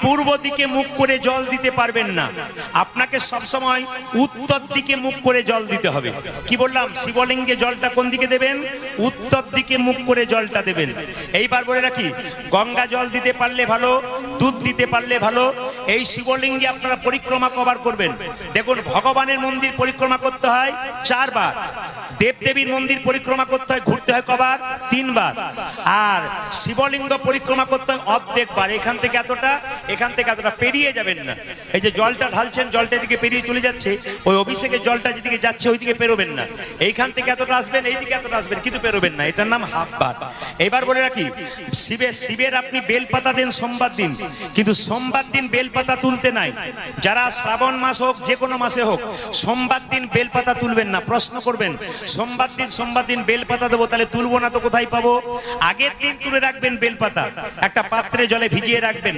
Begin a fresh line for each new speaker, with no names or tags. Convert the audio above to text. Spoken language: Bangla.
পূর্ব দিকে মুখ করে জল দিতে পারবেন না, আপনাকে সবসময় উত্তর দিকে মুখ করে জল দিতে হবে। কি বললাম? শিবলিঙ্গে জলটা কোন দিকে দেবেন? উত্তর দিকে মুখ করে জলটা দেবেন। এইবার বলে রাখি, গঙ্গা জল দিতে পারলে ভালো, দুধ দিতে পারলে ভালো। এই শিবলিঙ্গে আপনারা পরিক্রমা কবার করবেন। দেখুন, ভগবানের মন্দির পরিক্রমা করতে হয় 4 বার, দেবদেবীর মন্দির পরিক্রমা করতে হয়, ঘুরতে হয় কবার? 3 বার। আর শিবলিঙ্গ পরিক্রমা করতে হয় অর্ধেক বার। এখান থেকে এতটা, এখান থেকে এতটা, পেরিয়ে যাবেন না। এই যে জলটা ঢালছেন, জলটা এদিকে পেরিয়ে চলে যাচ্ছে, ওই অভিষেকের জলটা যেদিকে যাচ্ছে ওইদিকে পেরোবেন না। এইখান থেকে এতটা আসবেন, এইদিকে এতটা আসবেন, কিন্তু পেরোবেন না। এটার নাম হাফ বার। এবার বলে রাখি, শিবের আপনি বেলপাতা দেন সোমবার দিন, কিন্তু সোমবার দিন বেলপাতা তুলতে নাই। যারা শ্রাবণ মাস হোক, যে কোনো মাসে হোক, সোমবার দিন বেলপাতা তুলবেন না। প্রশ্ন করবেন, সোমবার দিন বেলপাতা দেবো, তাহলে তুলবো না তো কোথায় পাবো? আগের দিন তুলে রাখবেন বেলপাতা, একটা পাত্রে জলে ভিজিয়ে রাখবেন।